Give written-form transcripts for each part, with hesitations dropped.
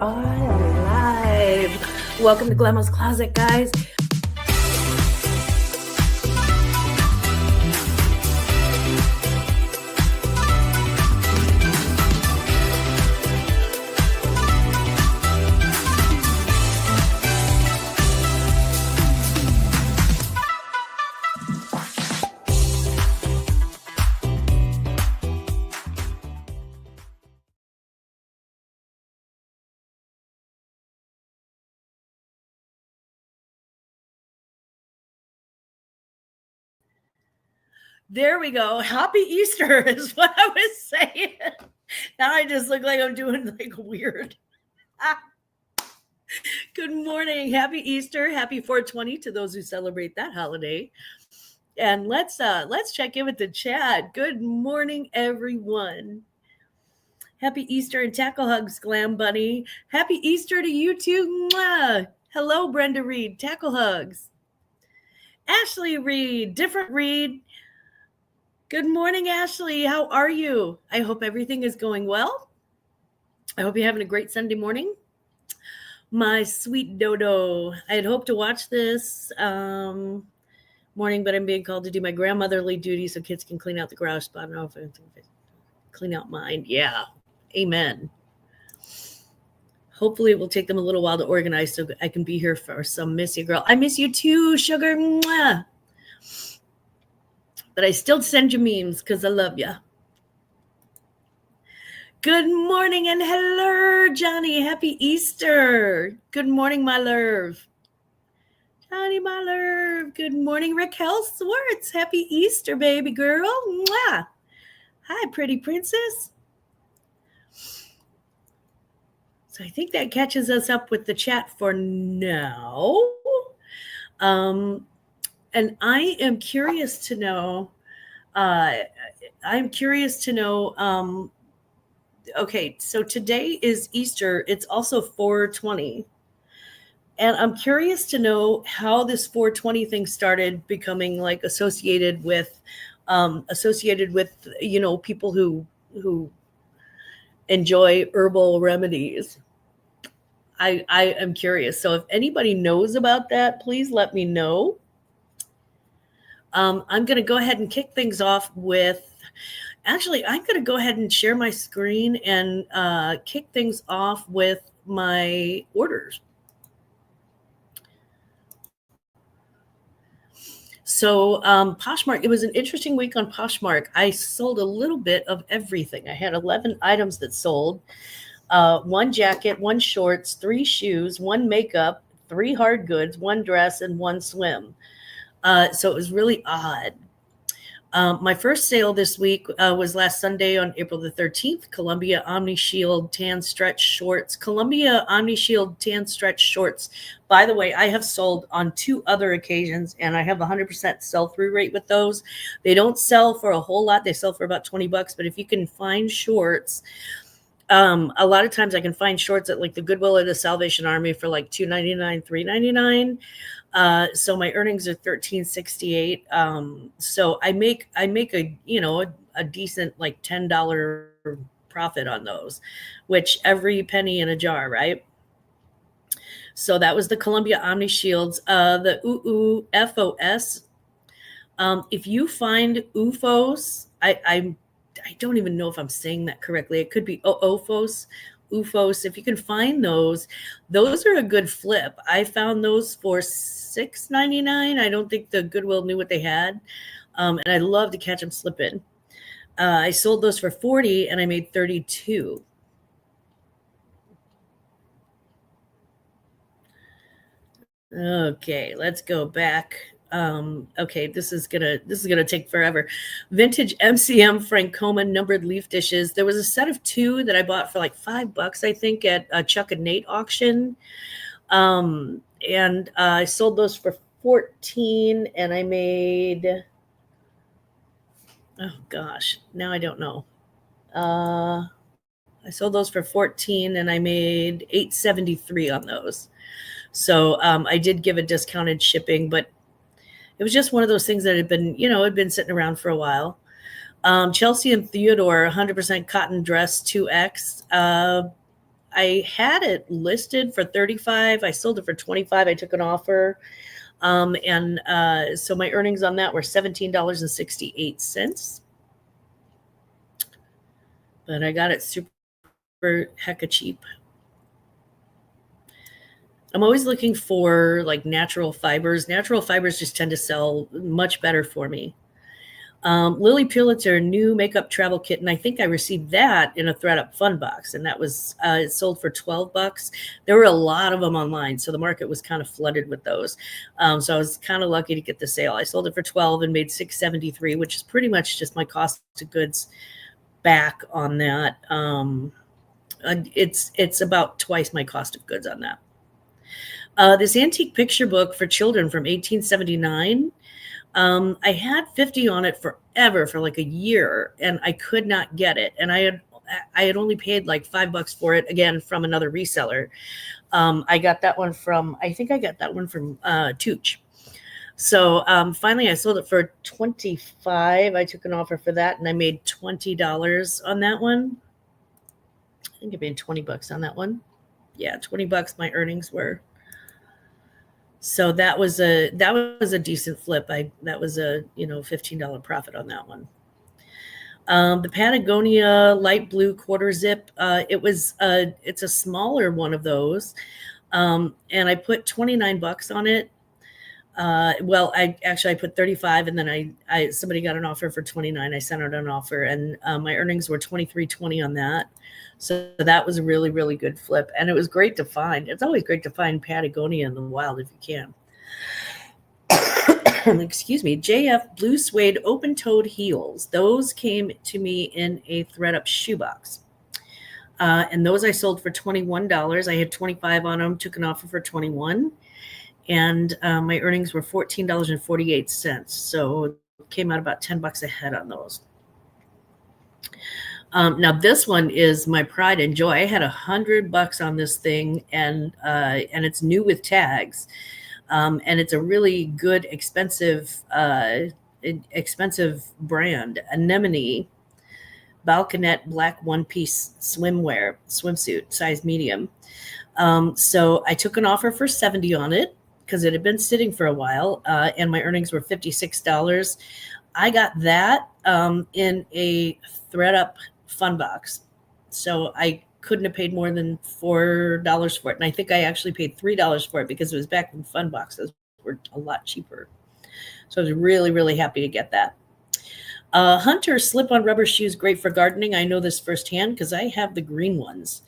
are live. Welcome to Glamma's Closet, guys. There we go. Happy Easter is what I was saying. Now I just look like I'm doing like weird. Good morning. Happy Easter. Happy 420 to those who celebrate that holiday. And let's check in with the chat. Good morning, everyone. Happy Easter and tackle hugs, Glam Bunny. Happy Easter to you too. Mwah. Hello, Brenda Reed. Tackle hugs. Ashley Reed. Different Reed. Good morning, Ashley. How are you? I hope everything is going well. I hope you're having a great Sunday morning. My sweet dodo. I had hoped to watch this morning, but I'm being called to do my grandmotherly duty so kids can clean out the garage spot. I don't know if I clean out mine. Yeah. Amen. Hopefully it will take them a little while to organize so I can be here for some miss you, girl. I miss you too, sugar. Mwah. But I still send you memes because I love you. Good morning and hello, Johnny. Happy Easter. Good morning, my love. Johnny, my love. Good morning, Raquel Swartz. Happy Easter, baby girl. Mwah. Hi, pretty princess. So I think that catches us up with the chat for now. And I am curious to know, okay, so today is Easter. It's also 420. And I'm curious to know how this 420 thing started becoming like associated with, people who enjoy herbal remedies. I am curious. So if anybody knows about that, please let me know. I'm going to go ahead and kick things off with, actually, I'm going to go ahead and share my screen and kick things off with my orders. So Poshmark, it was an interesting week on Poshmark. I sold a little bit of everything. I had 11 items that sold. 1 jacket, 1 shorts, 3 shoes, 1 makeup, 3 hard goods, 1 dress, and 1 swim. So it was really odd. My first sale this week was last Sunday on April the 13th, Columbia Omni Shield Tan Stretch Shorts. Columbia Omni Shield Tan Stretch Shorts. By the way, I have sold on 2 other occasions, and I have 100% sell-through rate with those. They don't sell for a whole lot. They sell for about $20, but if you can find shorts, a lot of times I can find shorts at like the Goodwill or the Salvation Army for like $2.99, $3.99. So my earnings are $13.68. So I make a decent like $10 profit on those, which every penny in a jar, right? So that was the Columbia Omni Shields, the FOS. If you find UFOs, I don't even know if I'm saying that correctly. It could be OFOS. If you can find those are a good flip. I found those for $6.99. I don't think the Goodwill knew what they had. And I love to catch them slipping. I sold those for $40 and I made $32. Okay, let's go back. Okay, this is gonna take forever. Vintage MCM Francoma numbered leaf dishes. There was a set of 2 that I bought for like $5, I think, at a Chuck and Nate auction. And I sold those for $14 and I made, oh gosh, now I don't know. I sold those for $14 and I made $8.73 on those. So I did give a discounted shipping, but it was just one of those things that had been sitting around for a while. Chelsea and Theodore, 100% cotton dress 2X. I had it listed for 35. I sold it for 25. I took an offer. So my earnings on that were $17.68. But I got it super hecka cheap. I'm always looking for like natural fibers. Natural fibers just tend to sell much better for me. Lily Pulitzer new makeup travel kit, and I think I received that in a ThredUp fun box, and that was it sold for $12. There were a lot of them online, so the market was kind of flooded with those. So I was kind of lucky to get the sale. I sold it for $12 and made $6.73, which is pretty much just my cost of goods back on that. It's about twice my cost of goods on that. This antique picture book for children from 1879. I had 50 on it forever, for like a year, and I could not get it. And I had only paid like $5 for it, again, from another reseller. I got that one from, Tooch. So finally I sold it for 25. I took an offer for that, and I made $20 on that one. I think I made $20 on that one. Yeah, $20 my earnings were. So that was a decent flip. That was a $15 profit on that one. The Patagonia light blue quarter zip. It's a smaller one of those, and I put $29 on it. Well, I put 35, and then somebody got an offer for 29. I sent out an offer, and my earnings were 23.20 on that. So that was a really, really good flip, and it was great to find. It's always great to find Patagonia in the wild if you can. Excuse me. JF blue suede open-toed heels. Those came to me in a ThredUp shoebox. And those I sold for $21. I had 25 on them, took an offer for 21. And my earnings were $14.48. So it came out about $10 ahead on those. Now this one is my pride and joy. I had $100 on this thing, and it's new with tags, and it's a really good, expensive brand. Anemone Balconette black one-piece swimsuit, size medium. So I took an offer for 70 on it because it had been sitting for a while, and my earnings were $56. I got that in a ThredUp fun box. So I couldn't have paid more than $4 for it. And I think I actually paid $3 for it because it was back when fun boxes were a lot cheaper. So I was really, really happy to get that. Hunter slip-on rubber shoes, great for gardening. I know this firsthand because I have the green ones.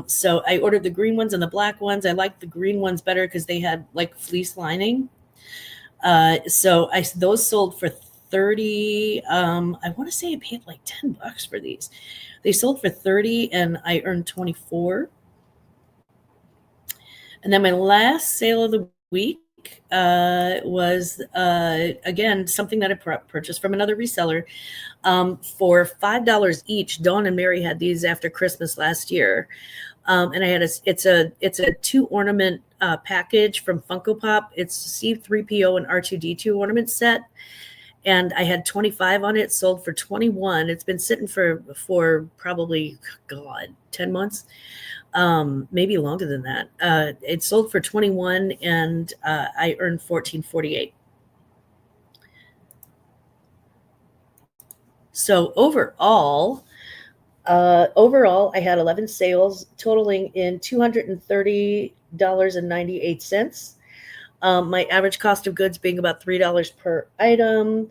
So I ordered the green ones and the black ones. I liked the green ones better because they had like fleece lining. So those sold for 30. I want to say I paid like $10 for these. They sold for 30 and I earned 24. And then my last sale of the week was again something that I purchased from another reseller for $5 each. Dawn and Mary had these after Christmas last year, and I had it's a 2-ornament package from Funko Pop. It's C3PO and R2D2 ornament set, and I had 25 on it. Sold for 21. It's been sitting for probably 10 months. Maybe longer than that. It sold for 21 and I earned $14.48. So overall, I had 11 sales totaling in $230.98. My average cost of goods being about $3 per item.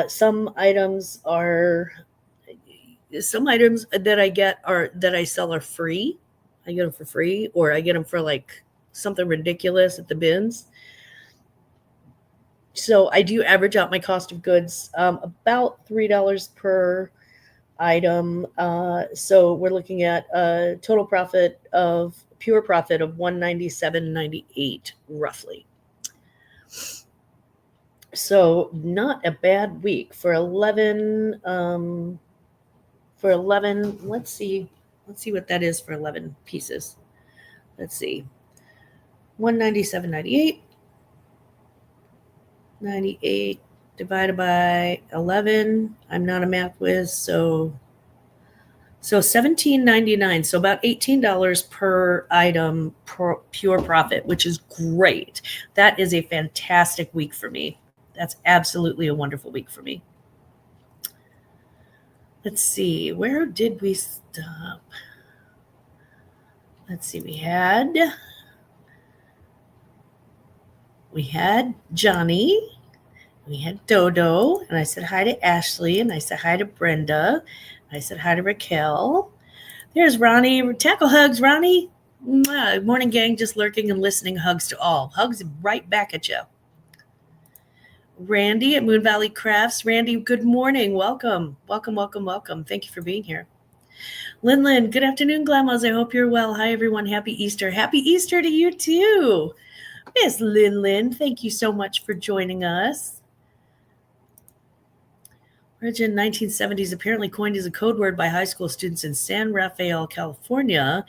Some items that I get that I sell are free. I get them for free, or I get them for like something ridiculous at the bins. So I do average out my cost of goods about $3 per item. So we're looking at a total profit of pure profit of $197.98 roughly. So not a bad week for 11. Let's see what that is for 11 pieces. Let's see. 197.98. 98 divided by 11. I'm not a math whiz, so So $17.99, so about $18 per item, pure profit, which is great. That is a fantastic week for me. That's absolutely a wonderful week for me. Let's see, where did we stop? Let's see, we had Johnny, we had Dodo, and I said hi to Ashley, and I said hi to Brenda, I said hi to Raquel. There's Ronnie. Tackle hugs, Ronnie. Good morning, gang. Just lurking and listening. Hugs to all. Hugs right back at you. Randy at Moon Valley Crafts. Randy, good morning. Welcome. Welcome, welcome, welcome. Thank you for being here. Lynn, good afternoon, Glammaz. I hope you're well. Hi, everyone. Happy Easter. Happy Easter to you, too. Miss Lynn, thank you so much for joining us. Origin 1970s, apparently coined as a code word by high school students in San Rafael, California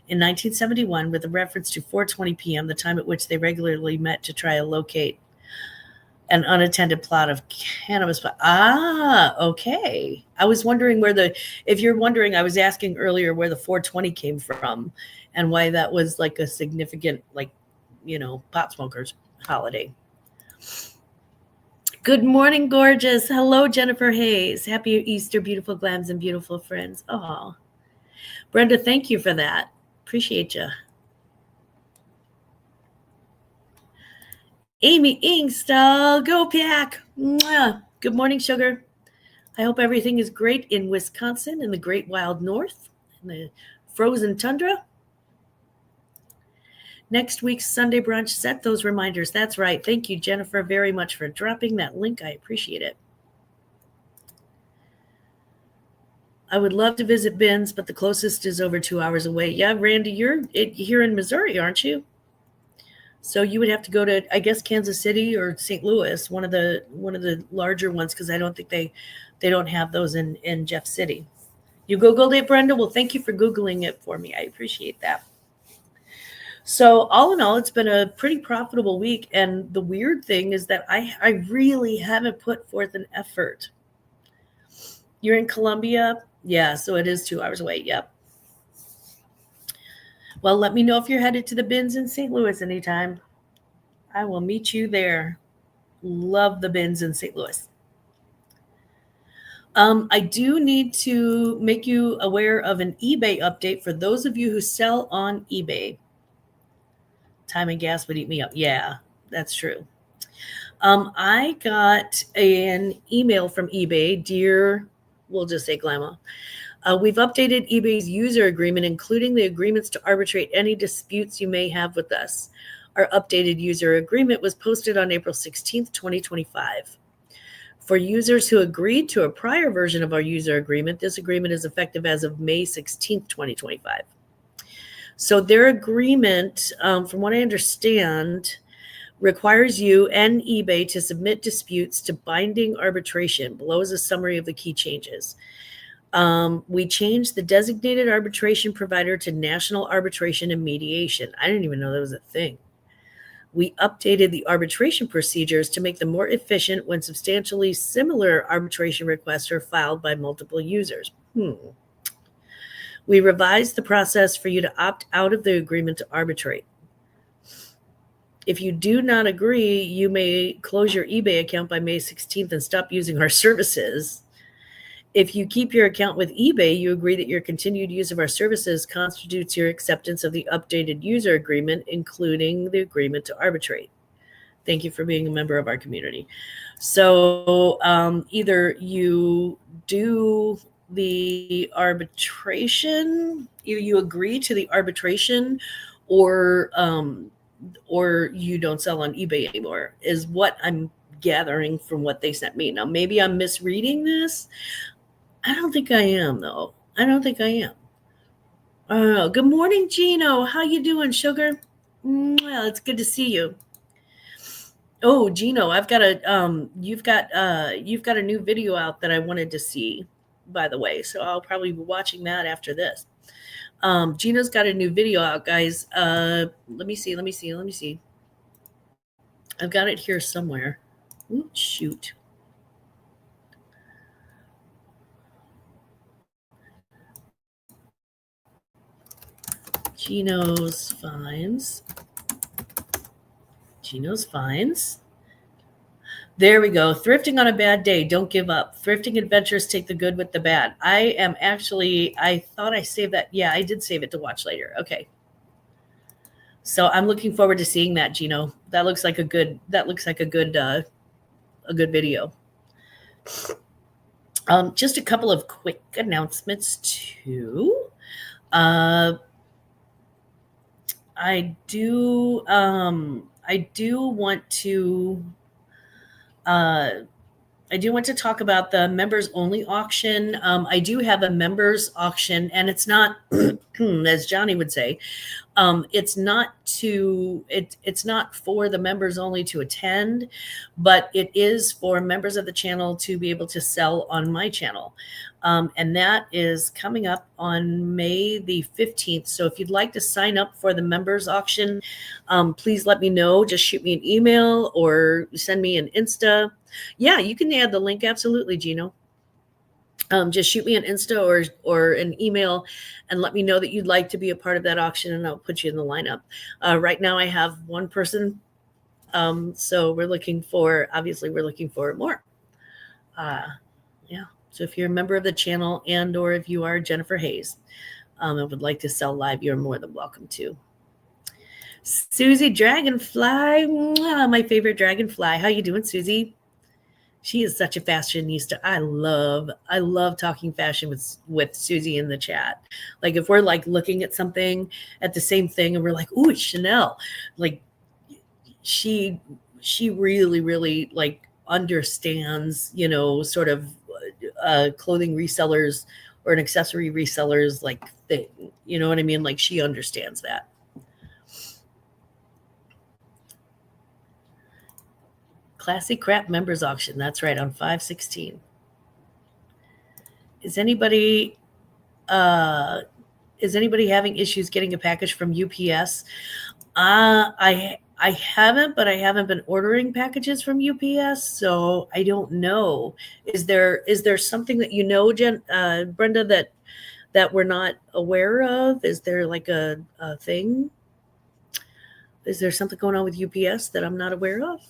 in 1971 with a reference to 4:20 p.m., the time at which they regularly met to try to locate an unattended plot of cannabis. Okay. I was wondering if you're wondering, I was asking earlier where the 420 came from and why that was like a significant, pot smokers holiday. Good morning, gorgeous. Hello, Jennifer Hayes. Happy Easter, beautiful Glams and beautiful friends. Oh, Brenda, thank you for that. Appreciate you. Amy Ingstall, go Pack. Mwah. Good morning, sugar. I hope everything is great in Wisconsin, in the great wild north, in the frozen tundra. Next week's Sunday brunch, set those reminders. That's right. Thank you, Jennifer, very much for dropping that link. I appreciate it. I would love to visit Ben's, but the closest is over 2 hours away. Yeah, Randy, you're here in Missouri, aren't you? So you would have to go to, I guess, Kansas City or St. Louis, one of the larger ones, because I don't think they don't have those in Jeff City. You Googled it, Brenda? Well, thank you for Googling it for me. I appreciate that. So all in all, it's been a pretty profitable week. And the weird thing is that I really haven't put forth an effort. You're in Columbia? Yeah, so it is 2 hours away. Yep. Well, let me know if you're headed to the bins in St. Louis anytime. I will meet you there. Love the bins in St. Louis. I do need to make you aware of an eBay update for those of you who sell on eBay. Time and gas would eat me up. Yeah, that's true. I got an email from eBay. Dear, we'll just say Glamma. We've updated eBay's user agreement, including the agreements to arbitrate any disputes you may have with us. Our updated user agreement was posted on April 16th, 2025. For users who agreed to a prior version of our user agreement, this agreement is effective as of May 16th, 2025. So their agreement, from what I understand, requires you and eBay to submit disputes to binding arbitration. Below is a summary of the key changes. We changed the designated arbitration provider to National Arbitration and Mediation. I didn't even know that was a thing. We updated the arbitration procedures to make them more efficient when substantially similar arbitration requests are filed by multiple users. We revised the process for you to opt out of the agreement to arbitrate. If you do not agree, you may close your eBay account by May 16th and stop using our services. If you keep your account with eBay, you agree that your continued use of our services constitutes your acceptance of the updated user agreement, including the agreement to arbitrate. Thank you for being a member of our community. So either you do the arbitration, either you agree to the arbitration, or you don't sell on eBay anymore, is what I'm gathering from what they sent me. Now, maybe I'm misreading this. I don't think I am, though. I don't think I am. Good morning, Gino. How you doing, sugar? Well, it's good to see you. Oh, Gino, I've got you've got a new video out that I wanted to see, by the way. So I'll probably be watching that after this. Gino's got a new video out, guys. Let me see. I've got it here somewhere. Ooh, shoot. Gino's Finds. Gino's Finds. There we go. Thrifting on a bad day. Don't give up. Thrifting adventures take the good with the bad. I thought I saved that. Yeah, I did save it to watch later. Okay. So I'm looking forward to seeing that, Gino. That looks like a good video. Just a couple of quick announcements too. I do want to talk about the members only auction. I do have a members auction, and it's not, as Johnny would say, it's not for the members only to attend, but it is for members of the channel to be able to sell on my channel. And that is coming up on May the 15th. So if you'd like to sign up for the members auction, please let me know. Just shoot me an email or send me an Insta. Yeah, you can add the link. Absolutely, Gino. Just shoot me an Insta or an email and let me know that you'd like to be a part of that auction, and I'll put you in the lineup. Right now I have one person. So we're looking for more. Yeah. So if you're a member of the channel and or if you are Jennifer Hayes, and would like to sell live, you're more than welcome to. Susie Dragonfly, my favorite dragonfly. How you doing, Susie? She is such a fashionista. I love talking fashion with Susie in the chat. Like if we're like looking at something at the same thing and we're like, ooh, it's Chanel. Like she really, really like understands, sort of clothing resellers or an accessory resellers like thing. You know what I mean? Like she understands that. Classy Crap members auction. That's right, on 5/16. Is anybody having issues getting a package from UPS? I haven't, but I haven't been ordering packages from UPS, so I don't know. Is there something that Brenda, that we're not aware of? Is there like a thing? Is there something going on with UPS that I'm not aware of?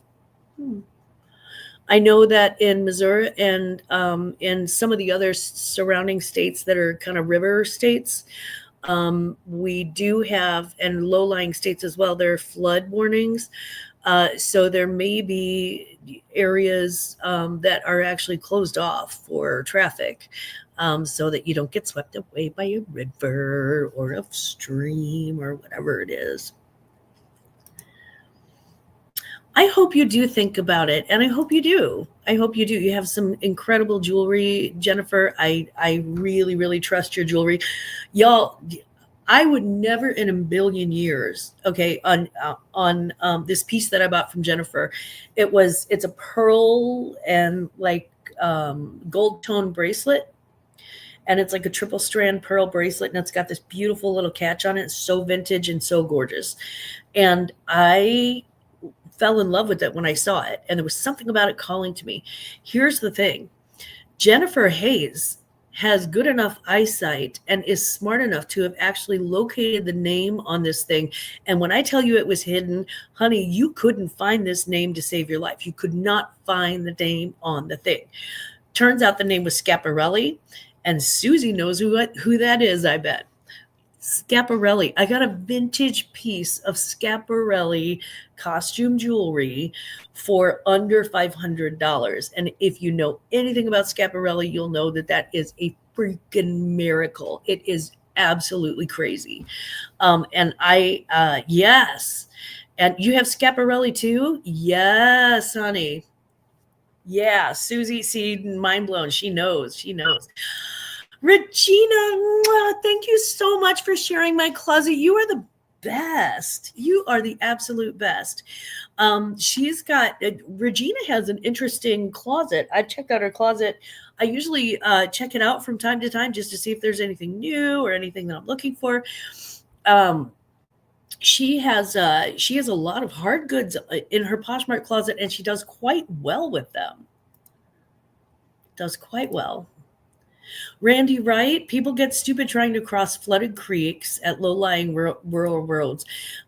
I know that in Missouri and in some of the other surrounding states that are kind of river states, we do have, and low-lying states as well, there are flood warnings. So there may be areas that are actually closed off for traffic, so that you don't get swept away by a river or a stream or whatever it is. I hope you do think about it, and I hope you do. You have some incredible jewelry, Jennifer. I really, really trust your jewelry. Y'all, I would never in a billion years, okay, on this piece that I bought from Jennifer. It's a pearl and like gold tone bracelet. And it's like a triple strand pearl bracelet, and it's got this beautiful little catch on it. It's so vintage and so gorgeous. And I fell in love with it when I saw it, and there was something about it calling to me. Here's the thing. Jennifer Hayes has good enough eyesight and is smart enough to have actually located the name on this thing. And when I tell you it was hidden, honey, you couldn't find this name to save your life. You could not find the name on the thing. Turns out the name was Schiaparelli, and Susie knows who that is, I bet. Schiaparelli. I got a vintage piece of Schiaparelli costume jewelry for under $500. And if you know anything about Schiaparelli, you'll know that is a freaking miracle. It is absolutely crazy. And yes. And you have Schiaparelli too? Yes, honey. Yeah, Susie, see, mind blown. She knows. Regina, thank you so much for sharing my closet. You are the best. You are the absolute best. Regina has an interesting closet. I checked out her closet. I usually check it out from time to time just to see if there's anything new or anything that I'm looking for. She has a lot of hard goods in her Poshmark closet, and she does quite well with them. Does quite well. Randy Wright, people get stupid trying to cross flooded creeks at low-lying rural roads.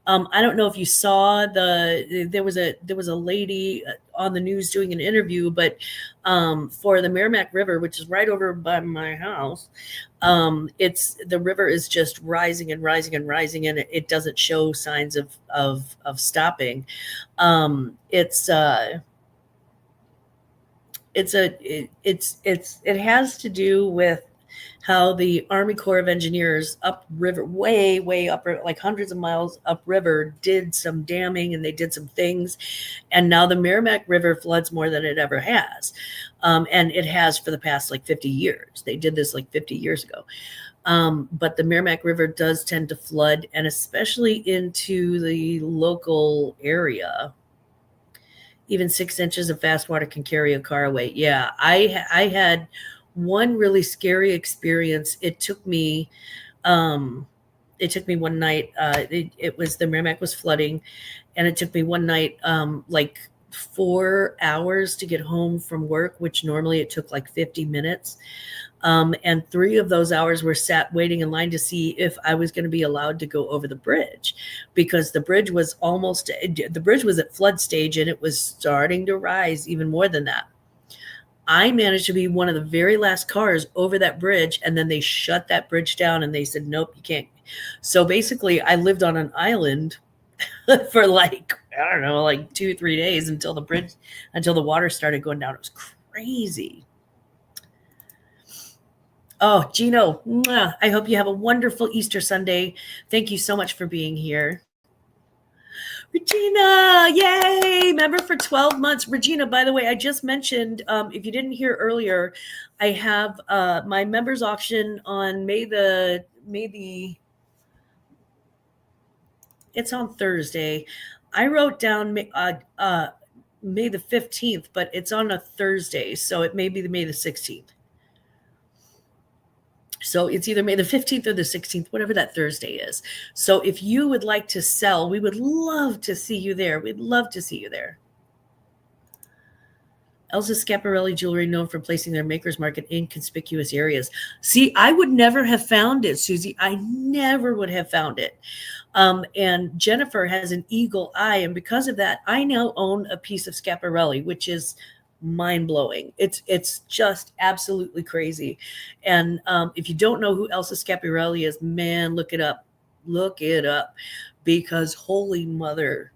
I don't know if you saw there was a lady on the news doing an interview, but for the Merrimack River, which is right over by my house, it's the river is just rising and rising and rising, and it doesn't show signs of stopping. It has to do with how the Army Corps of Engineers upriver, way up, like hundreds of miles upriver, did some damming and they did some things, and now the Merrimack River floods more than it ever has, and it has for the past like 50 years. They did this like 50 years ago. But the Merrimack River does tend to flood, and especially into the local area. Even 6 inches of fast water can carry a car away. Yeah, I had one really scary experience. It took me one night. It was the Merrimack was flooding, and it took me one night like 4 hours to get home from work, which normally it took like 50 minutes. And 3 of those hours were sat waiting in line to see if I was going to be allowed to go over the bridge, because the bridge was at flood stage and it was starting to rise even more than that. I managed to be one of the very last cars over that bridge, and then they shut that bridge down and they said, nope, you can't. So basically I lived on an island for like, I don't know, like 2-3 days until the water started going down. It was crazy. Oh, Gino, I hope you have a wonderful Easter Sunday. Thank you so much for being here. Regina, yay, member for 12 months. Regina, by the way, I just mentioned, if you didn't hear earlier, I have my members auction on it's on Thursday. I wrote down May the 15th, but it's on a Thursday, so it may be May the 16th. So it's either May the 15th or the 16th, whatever that Thursday is. So if you would like to sell, we would love to see you there. We'd love to see you there. Elsa Schiaparelli Jewelry, known for placing their makers mark in inconspicuous areas. See, I would never have found it, Susie. I never would have found it. And Jennifer has an eagle eye. And because of that, I now own a piece of Schiaparelli, which is mind-blowing. It's just absolutely crazy. And if you don't know who Elsa Schiaparelli is, man, look it up, because holy mother.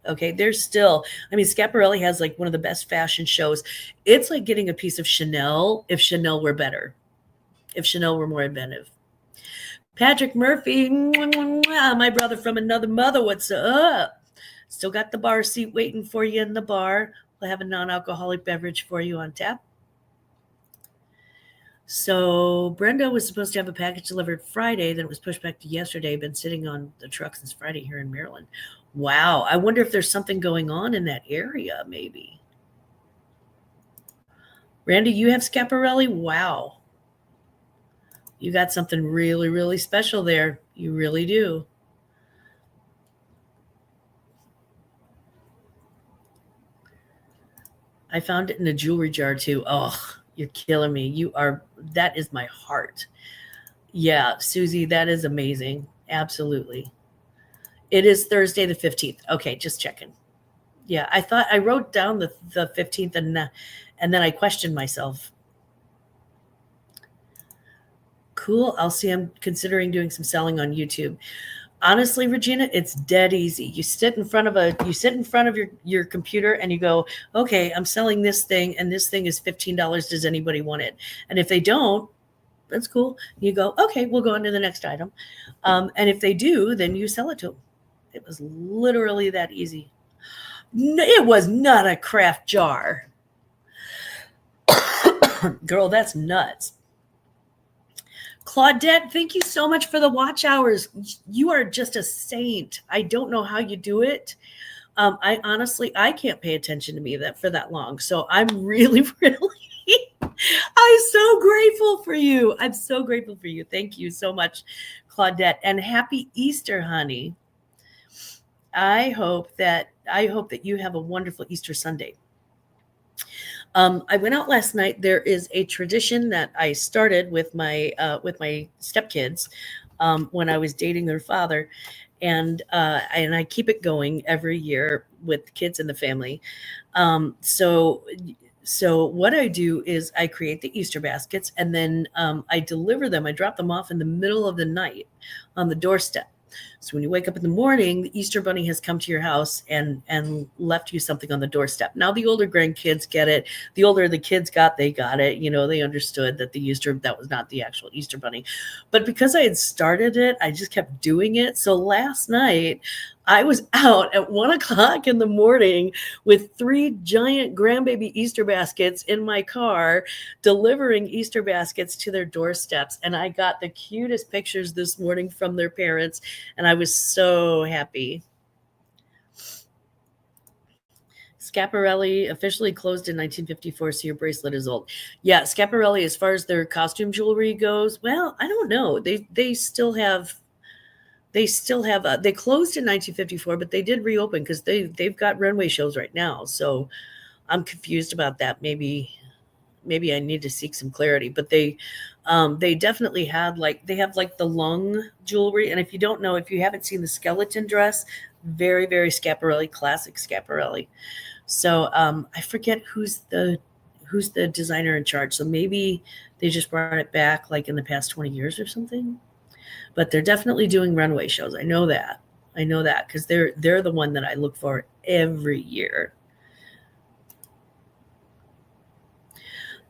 Okay, there's still, Schiaparelli has like one of the best fashion shows. It's like getting a piece of Chanel if Chanel were better, if Chanel were more inventive. Patrick Murphy, my brother from another mother, what's up? Still got the bar seat waiting for you in the bar. We'll have a non-alcoholic beverage for you on tap. So Brenda was supposed to have a package delivered Friday, then it was pushed back to yesterday. Been sitting on the truck since Friday here in Maryland. Wow. I wonder if there's something going on in that area, maybe. Randy, you have Schiaparelli? Wow. You got something really, really special there. You really do. I found it in a jewelry jar too. Oh, you're killing me. That is my heart. Yeah, Susie, that is amazing. Absolutely. It is Thursday the 15th. Okay, just checking. Yeah, I thought I wrote down the 15th and then I questioned myself. Cool. I'll see. I'm considering doing some selling on YouTube. Honestly, Regina, it's dead easy. You sit in front of your computer and you go, okay, I'm selling this thing and this thing is $15. Does anybody want it? And if they don't, that's cool. You go, okay, we'll go on to the next item. And if they do, then you sell it to them. It was literally that easy. It was not a craft jar. Girl, that's nuts. Claudette, thank you so much for the watch hours. You are just a saint. I don't know how you do it. I can't pay attention to me for that long. So I'm really, I'm so grateful for you. I'm so grateful for you. Thank you so much, Claudette, and happy Easter, honey. I hope that you have a wonderful Easter Sunday. I went out last night. There is a tradition that I started with my stepkids when I was dating their father, and I keep it going every year with the kids in the family. So what I do is I create the Easter baskets, and then I deliver them. I drop them off in the middle of the night on the doorstep. So when you wake up in the morning, the Easter bunny has come to your house and left you something on the doorstep. Now the older grandkids get it. The older the kids got, they got it. You know, they understood that that was not the actual Easter bunny. But because I had started it, I just kept doing it. So last night I was out at 1:00 in the morning with 3 giant grandbaby Easter baskets in my car, delivering Easter baskets to their doorsteps. And I got the cutest pictures this morning from their parents, and I was so happy. Schiaparelli officially closed in 1954, so your bracelet is old. Yeah, Schiaparelli, as far as their costume jewelry goes, well, I don't know. They still have they closed in 1954, but they did reopen because they've got runway shows right now. So I'm confused about that. Maybe I need to seek some clarity. But they definitely had they have like the lung jewelry. And if you don't know, if you haven't seen the skeleton dress, very, very Schiaparelli, classic Schiaparelli. So I forget who's the designer in charge. So maybe they just brought it back like in the past 20 years or something. But they're definitely doing runway shows. I know that because they're the one that I look for every year.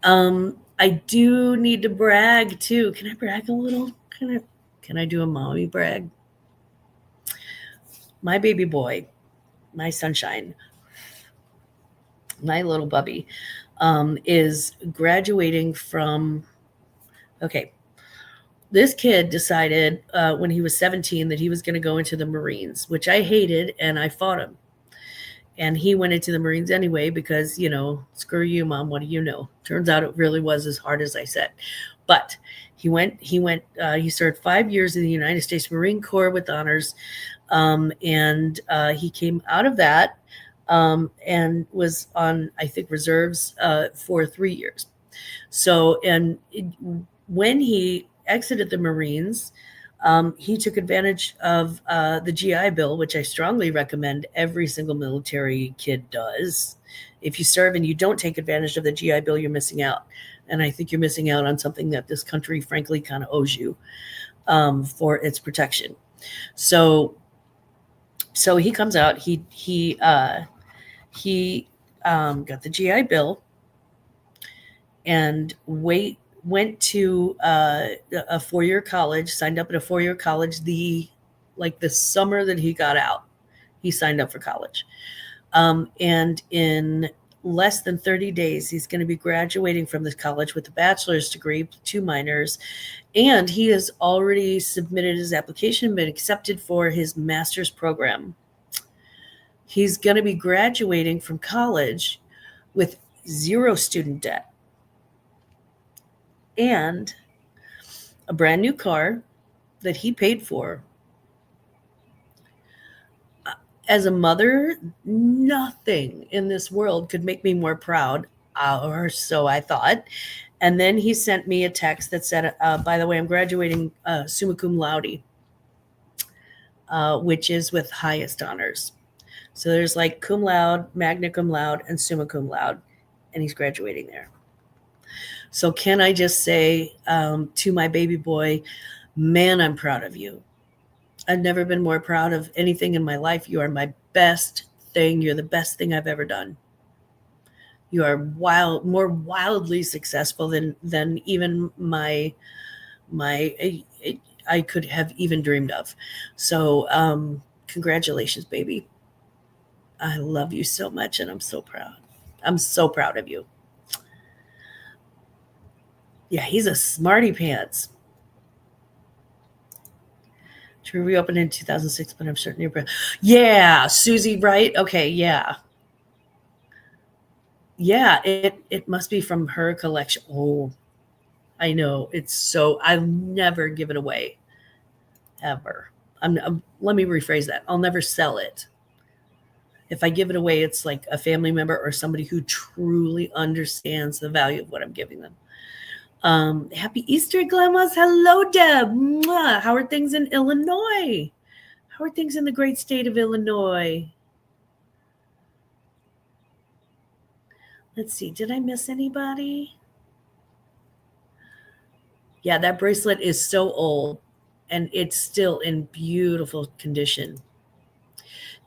I do need to brag too. Can I brag a little? Can I do a mommy brag? My baby boy, my sunshine, my little bubby, is graduating from. Okay, this kid decided when he was 17 that he was going to go into the Marines, which I hated, and I fought him. And he went into the Marines anyway because, screw you, Mom, what do you know? Turns out it really was as hard as I said. But he served 5 years in the United States Marine Corps with honors. And he came out of that and was on, I think, reserves for 3 years. So, when he exited the Marines, he took advantage of the GI Bill, which I strongly recommend every single military kid does. If you serve and you don't take advantage of the GI Bill, you're missing out. And I think you're missing out on something that this country, frankly, kind of owes you for its protection. So he comes out. He got the GI Bill and went to a 4-year college, signed up at a 4-year college. The summer that he got out, he signed up for college. And in less than 30 days, he's going to be graduating from this college with a bachelor's degree, 2 minors. And he has already submitted his application, been accepted for his master's program. He's going to be graduating from college with 0 student debt and a brand new car that he paid for. As a mother, nothing in this world could make me more proud, or so I thought. And then he sent me a text that said, by the way, I'm graduating summa cum laude, which is with highest honors. So there's like cum laude, magna cum laude, and summa cum laude, and he's graduating there. So can I just say to my baby boy, man, I'm proud of you. I've never been more proud of anything in my life. You are my best thing. You're the best thing I've ever done. You are more wildly successful than even my I could have even dreamed of. So congratulations, baby. I love you so much, and I'm so proud. I'm so proud of you. Yeah, he's a smarty pants. To reopen in 2006, but I'm certain you're. Yeah, Susie, right? Okay, yeah. Yeah, it must be from her collection. Oh, I know. It's so, I'll never give it away. Ever. Let me rephrase that. I'll never sell it. If I give it away, it's like a family member or somebody who truly understands the value of what I'm giving them. Happy Easter, Glammaz. Hello, Deb. Mwah. How are things in Illinois? How are things in the great state of Illinois? Let's see. Did I miss anybody? Yeah, that bracelet is so old and it's still in beautiful condition.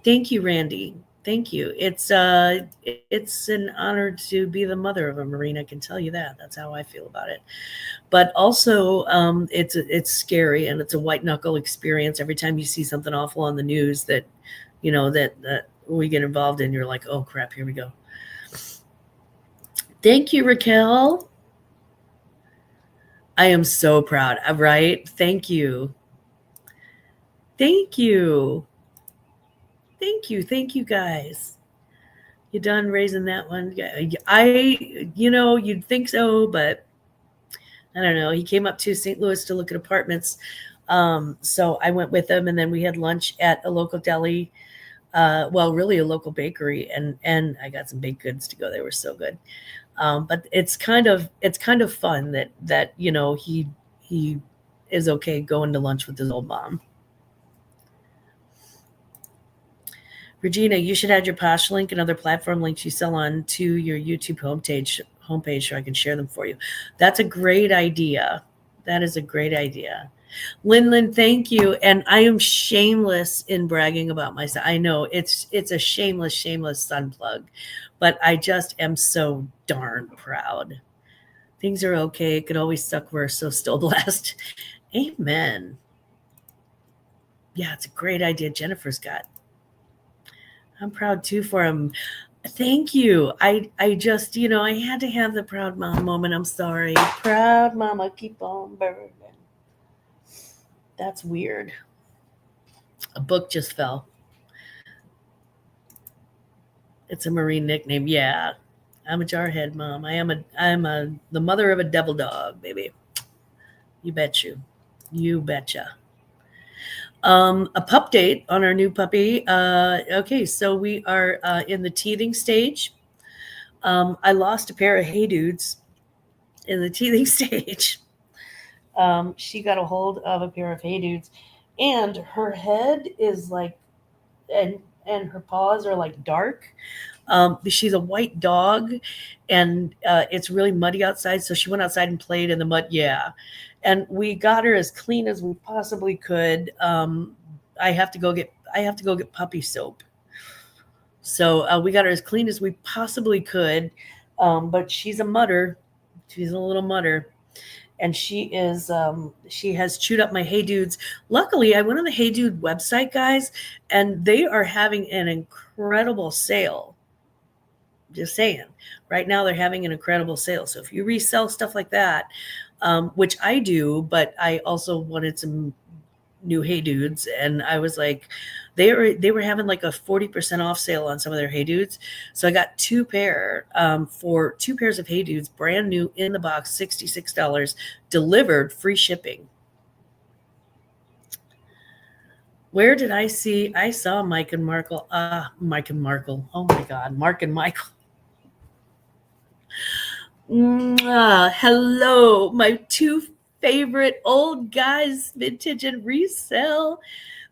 Thank you, Randy. Thank you. It's an honor to be the mother of a Marine. I can tell you that. That's how I feel about it. But also, it's scary and it's a white knuckle experience. Every time you see something awful on the news that, that we get involved in, you're like, oh crap, here we go. Thank you, Raquel. I am so proud. Right? Thank you. Thank you. Thank you. Thank you, guys. You done raising that one? You'd think so, but I don't know. He came up to St. Louis to look at apartments. So I went with him, and then we had lunch at a local deli. Really a local bakery, and I got some baked goods to go. They were so good. But it's kind of fun that he is okay going to lunch with his old mom. Regina, you should add your Posh link and other platform links you sell on to your YouTube homepage so I can share them for you. That's a great idea. That is a great idea. Lynn, thank you. And I am shameless in bragging about myself. I know it's a shameless sun plug, but I just am so darn proud. Things are okay. It could always suck worse, so still blessed. Amen. Yeah, it's a great idea Jennifer's got. I'm proud too for him. Thank you. I just, I had to have the proud mom moment. I'm sorry. Proud mama, keep on burning. That's weird. A book just fell. It's a Marine nickname. Yeah. I'm a jarhead mom. I'm the mother of a devil dog, baby. You bet you. You betcha. A pup date on our new puppy. Okay, so we are in the teething stage. I lost a pair of Hey Dudes in the teething stage. She got a hold of a pair of Hey Dudes, and her head is like, and her paws are like dark. She's a white dog, and it's really muddy outside, so she went outside and played in the mud. Yeah. And we got her as clean as we possibly could. I have to go get puppy soap. So we got her as clean as we possibly could. But she's a mutter. She's a little mutter. And she has chewed up my Hey Dudes. Luckily, I went on the Hey Dude website, guys, and they are having an incredible sale. Just saying. Right now, they're having an incredible sale. So if you resell stuff like that, which I do, but I also wanted some new Hey Dudes, and I was like, they were having like a 40% off sale on some of their Hey Dudes. So I got two pairs of Hey Dudes, brand new in the box, $66, delivered, free shipping. Where did I see? I saw Mike and Markle. Mike and Markle. Oh my God, Mark and Michael. Hello, my two favorite old guys, vintage and resell.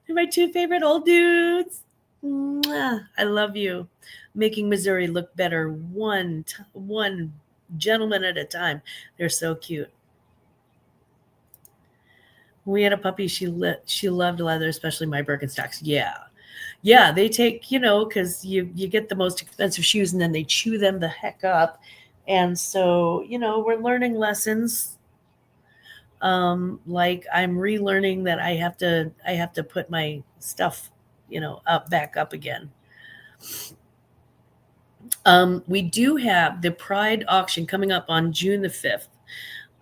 They're my two favorite old dudes. I love you. Making Missouri look better one gentleman at a time. They're so cute. We had a puppy. She loved leather, especially my Birkenstocks. Yeah, they take, because you get the most expensive shoes and then they chew them the heck up. And so, we're learning lessons. Like I'm relearning that I have to put my stuff, back up again. We do have the Pride auction coming up on June the 5th.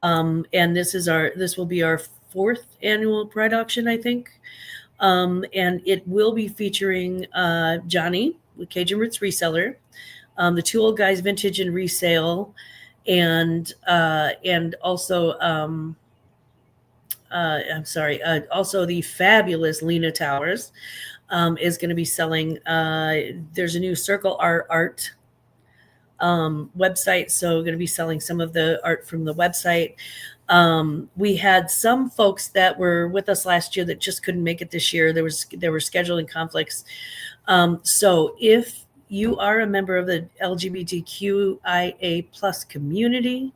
And this will be our 4th annual Pride auction, I think. And it will be featuring Johnny with Cajun Roots Reseller, the Two Old Guys Vintage and Resale, and also also the fabulous Lena Towers. is going to be selling. There's a new circle art website, so going to be selling some of the art from the website. We had some folks that were with us last year that just couldn't make it this year. There were scheduling conflicts. So if you are a member of the LGBTQIA plus community,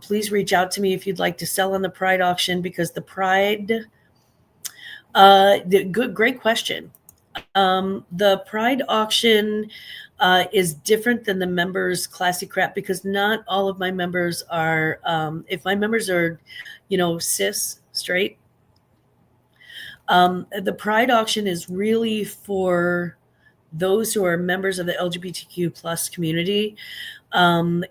please reach out to me if you'd like to sell on the Pride auction, because the Pride, great question. The Pride auction is different than the members classy crap, because not all of my members are, if my members are, cis, straight, the Pride auction is really for those who are members of the LGBTQ plus community. And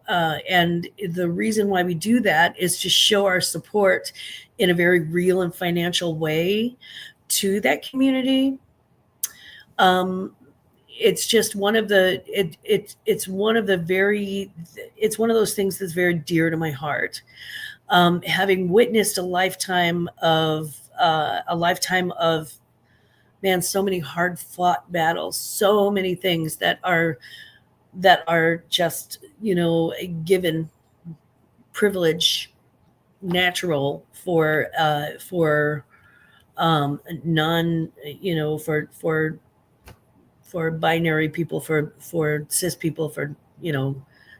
the reason why we do that is to show our support in a very real and financial way to that community. It's just one of the, it's one of those things that's very dear to my heart. Having witnessed a lifetime of, man, so many hard fought battles, so many things that are just, given privilege, natural for non, for binary people, for cis people, for,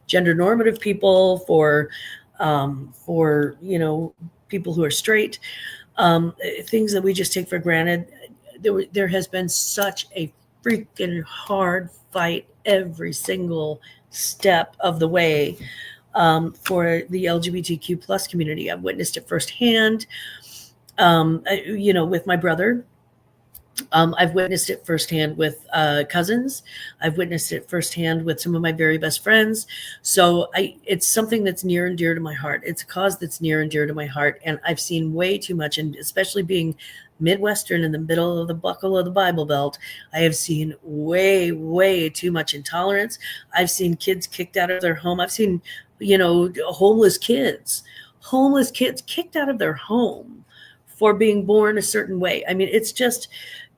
gender normative people, for people who are straight, things that we just take for granted. There has been such a freaking hard fight every single step of the way for the LGBTQ plus community. I've witnessed it firsthand, with my brother. I've witnessed it firsthand with cousins. I've witnessed it firsthand with some of my very best friends. So it's something that's near and dear to my heart. It's a cause that's near and dear to my heart. And I've seen way too much, and especially being Midwestern in the middle of the buckle of the Bible Belt, I have seen way, way too much intolerance. I've seen kids kicked out of their home. I've seen, homeless kids kicked out of their home for being born a certain way. I mean, it's just,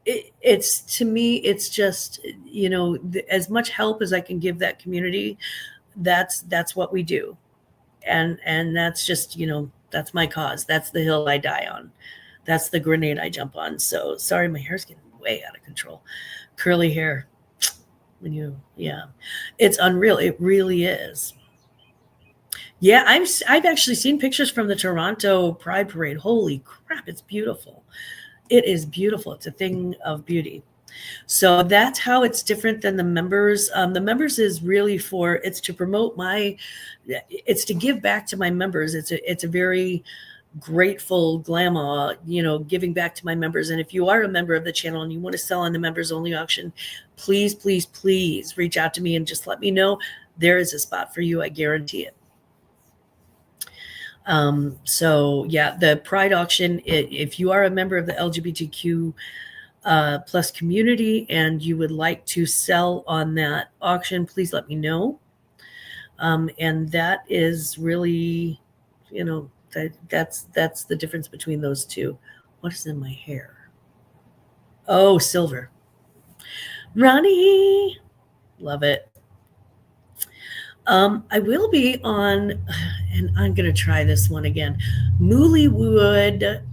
it's to me, it's just, as much help as I can give that community, that's what we do. And that's just, that's my cause. That's the hill I die on. That's the grenade I jump on. So sorry, my hair's getting way out of control. Curly hair. It's unreal. It really is. Yeah, I've actually seen pictures from the Toronto Pride Parade. Holy crap, it's beautiful. It is beautiful. It's a thing of beauty. So that's how it's different than the members. The members is really it's to promote it's to give back to my members. It's a very grateful Glamma, giving back to my members. And if you are a member of the channel and you want to sell on the members only auction, please, please, please reach out to me and just let me know. There is a spot for you. I guarantee it. So yeah, the Pride auction, if you are a member of the LGBTQ plus community and you would like to sell on that auction, please let me know. And that is really, that's the difference between those two. What is in my hair? Oh, silver. Ronnie, love it. I will be on, and I'm going to try this one again, Moollywood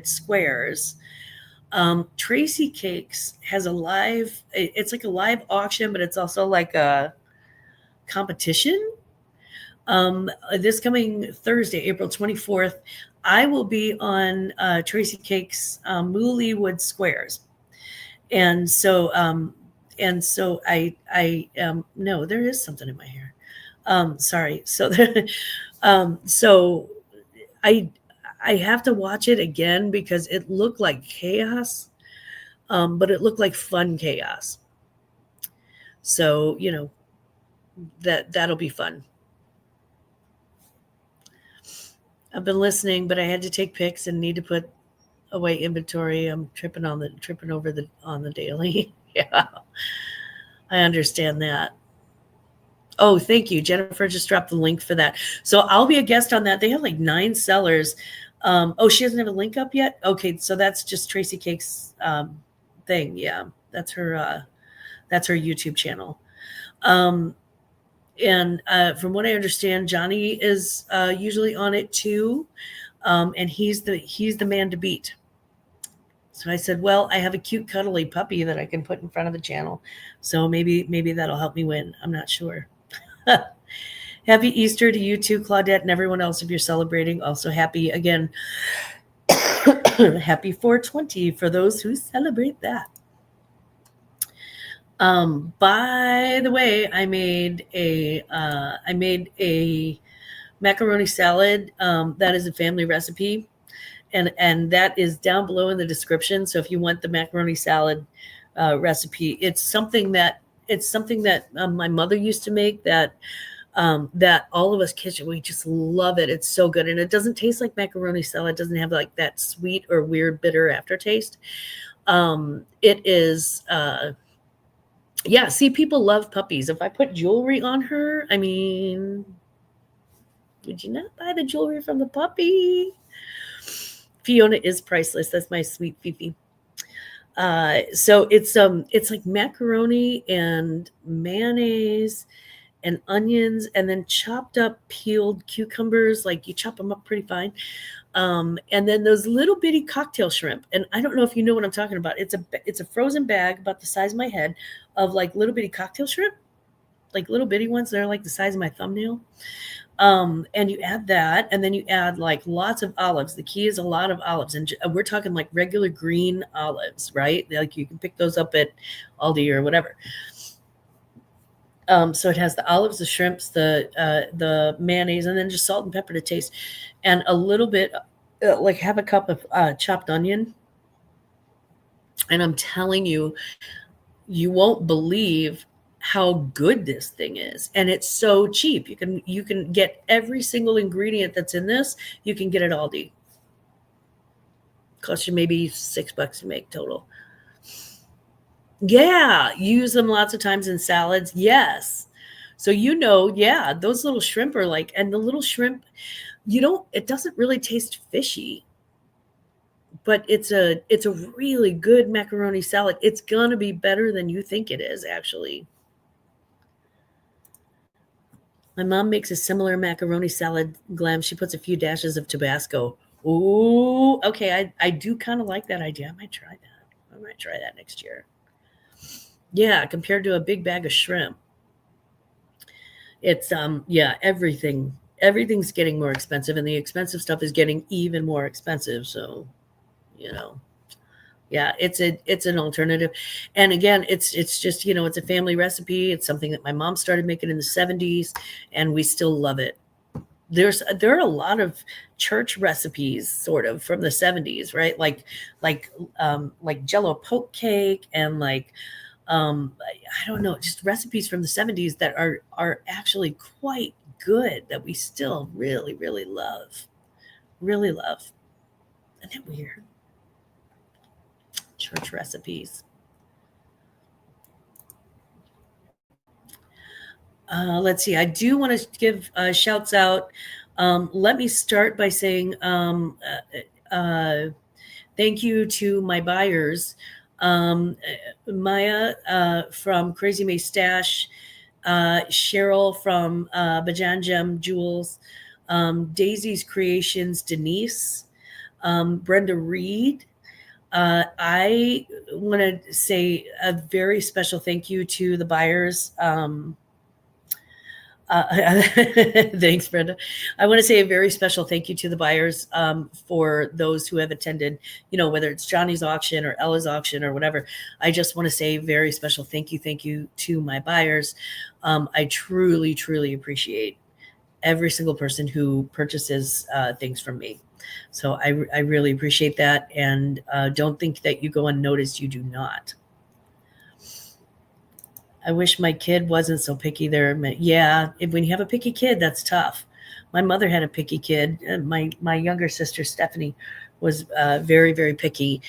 Squares. Tracy Cakes has it's like a live auction, but it's also like a competition. This coming Thursday, April 24th, I will be on Tracy Cakes Moollywood Squares. And so I no, there is something in my hair. Sorry. So so I have to watch it again because it looked like chaos, but it looked like fun chaos. So, that'll be fun. I've been listening, but I had to take pics and need to put away inventory. I'm tripping over on the daily. Yeah, I understand that. Oh, thank you. Jennifer just dropped the link for that. So I'll be a guest on that. They have like 9 sellers. Oh, she doesn't have a link up yet? Okay, so that's just Tracy Cake's thing. Yeah, that's her YouTube channel. And from what I understand, Johnny is usually on it too, and he's the man to beat. So I said, well, I have a cute cuddly puppy that I can put in front of the channel, so maybe that'll help me win. I'm not sure. Happy Easter to you too, Claudette, and everyone else if you're celebrating. Also happy, again, happy 420 for those who celebrate that. By the way, I made a macaroni salad. That is a family recipe, and that is down below in the description. So if you want the macaroni salad recipe, it's something that my mother used to make, that all of us kitchen, we just love it. It's so good. And it doesn't taste like macaroni salad. It doesn't have like that sweet or weird bitter aftertaste. It is, yeah, see, people love puppies. If I put jewelry on her, I mean, would you not buy the jewelry from the puppy? Fiona is priceless. That's my sweet Fifi. So it's like macaroni and mayonnaise and onions, and then chopped up peeled cucumbers. Like you chop them up pretty fine. And then those little bitty cocktail shrimp. And I don't know if you know what I'm talking about. It's a frozen bag about the size of my head of like little bitty cocktail shrimp, like little bitty ones that are like the size of my thumbnail. And you add that, and then you add like lots of olives. The key is a lot of olives, and we're talking like regular green olives, right? Like you can pick those up at Aldi or whatever. So it has the olives, the shrimps, the mayonnaise, and then just salt and pepper to taste, and a little bit, like half a cup of chopped onion. And I'm telling you, you won't believe how good this thing is, and it's so cheap. You can get every single ingredient that's in this. You can get at Aldi. Costs you maybe $6 to make total. Yeah, use them lots of times in salads. Yes. So yeah, those little shrimp are like, and the little shrimp, it doesn't really taste fishy, but it's a really good macaroni salad. It's gonna be better than you think it is, actually. My mom makes a similar macaroni salad, Glam. She puts a few dashes of Tabasco. Ooh, okay. I do kind of like that idea. I might try that next year. Yeah, compared to a big bag of shrimp. It's yeah, everything's getting more expensive, and the expensive stuff is getting even more expensive. So, yeah, it's an alternative. And again, it's just, it's a family recipe. It's something that my mom started making in the 70s, and we still love it. There are a lot of church recipes sort of from the 70s, right? Like Jello poke cake, and like I don't know, just recipes from the 70s that are actually quite good, that we still really, really love. Really love. Isn't it weird? Church recipes. Let's see. I do want to give shouts out. Let me start by saying thank you to my buyers. Maya from Crazy May Stash, Cheryl from Bajan Gem Jewels, Daisy's Creations, Denise, Brenda Reed. I want to say a very special thank you to the buyers. Thanks, Brenda. I want to say a very special thank you to the buyers for those who have attended, whether it's Johnny's auction or Ella's auction or whatever. I just want to say a very special thank you to my buyers. I truly, truly appreciate every single person who purchases things from me. So I really appreciate that. And don't think that you go unnoticed. You do not. I wish my kid wasn't so picky there. Yeah, when you have a picky kid, that's tough. My mother had a picky kid. My younger sister, Stephanie, was very, very picky.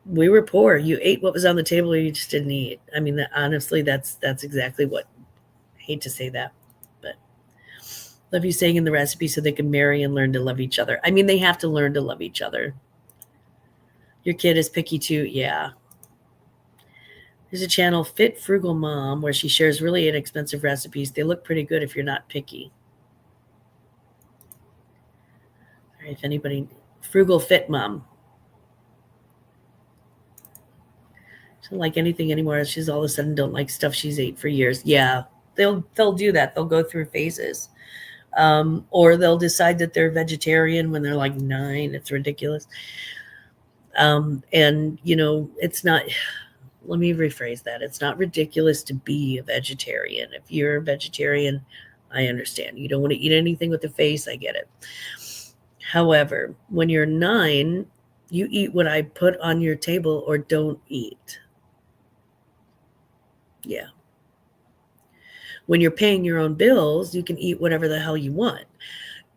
We were poor. You ate what was on the table, or you just didn't eat. I mean, honestly, that's exactly what, I hate to say that, but Love you saying in the recipe so they can marry and learn to love each other. I mean, they have to learn to love each other. Your kid is picky too. Yeah. There's a channel, Fit Frugal Mom, where she shares really inexpensive recipes. They look pretty good if you're not picky. All right, if anybody, Frugal Fit Mom. She don't like anything anymore. She's all of a sudden don't like stuff she's ate for years. Yeah, they'll do that. They'll go through phases. Or they'll decide that they're vegetarian when they're like 9. It's ridiculous. And, you know, it's not, let me rephrase that. It's not ridiculous to be a vegetarian. If you're a vegetarian, I understand. You don't want to eat anything with the face. I get it. However, when you're 9, you eat what I put on your table or don't eat. Yeah. When you're paying your own bills, you can eat whatever the hell you want.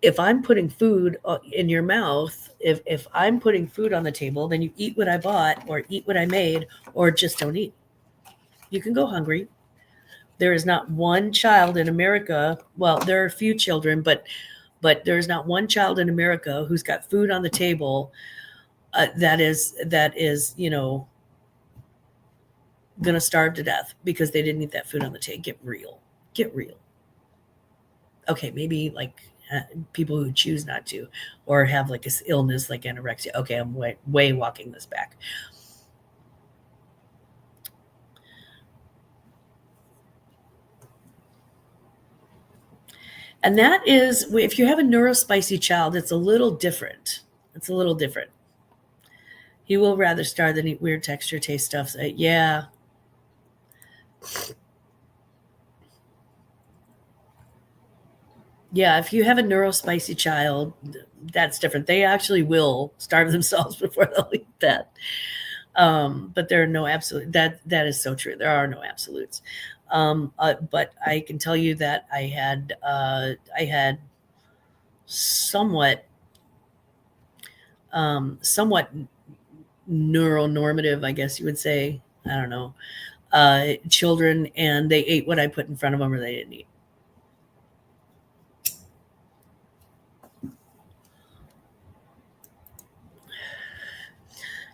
If I'm putting food in your mouth, if I'm putting food on the table, then you eat what I bought or eat what I made or just don't eat. You can go hungry. There is not one child in America. Well, there are a few children, but there's not one child in America who's got food on the table that is, you know, going to starve to death because they didn't eat that food on the table. Get real. Get real. Okay, maybe like people who choose not to or have like this illness like anorexia. Okay, I'm way walking this back. And that is, if you have a neurospicy child, it's a little different. It's a little different. He will rather starve than eat weird texture, taste stuff. Yeah. Yeah, if you have a neurospicy child, that's different. They actually will starve themselves before they'll eat that. But there are no absolute. That is so true. There are no absolutes. But I can tell you that I had somewhat neuronormative, I guess you would say. I don't know. Children, and they ate what I put in front of them, or they didn't eat.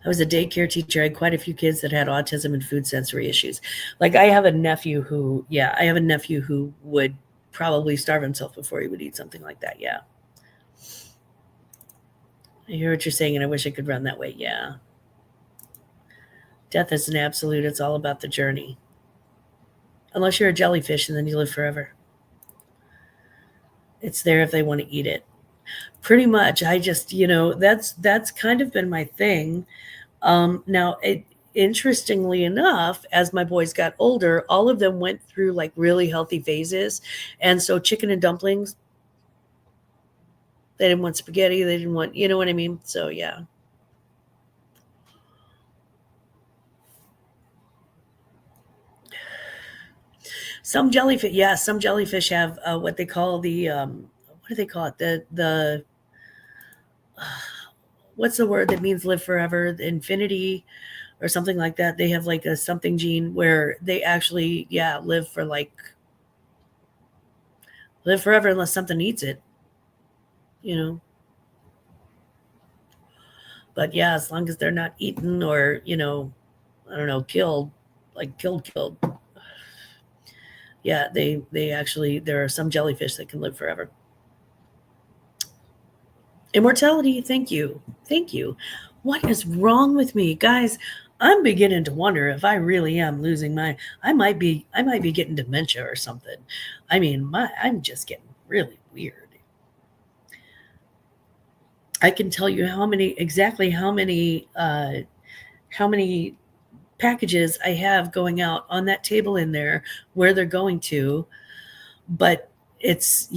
I was a daycare teacher. I had quite a few kids that had autism and food sensory issues. Like I have a nephew who would probably starve himself before he would eat something like that. Yeah. I hear what you're saying, and I wish I could run that way. Yeah. Death is an absolute. It's all about the journey. Unless you're a jellyfish and then you live forever. It's there if they want to eat it. Pretty much. I just, that's kind of been my thing. Now, interestingly enough, as my boys got older, all of them went through like really healthy phases. And so chicken and dumplings, they didn't want spaghetti. They didn't want, you know what I mean? So, yeah. Some jellyfish have what they call the, what do they call it? The what's the word that means live forever? The infinity or something like that. They have like a something gene where they actually, live forever unless something eats it, But yeah, as long as they're not eaten or, I don't know, killed. Yeah, they actually, there are some jellyfish that can live forever. Immortality. Thank you. What is wrong with me, guys? I'm beginning to wonder if I really am losing I might be getting dementia or something. I mean, I'm just getting really weird. I can tell you how many packages I have going out on that table in there, where they're going to, but it's,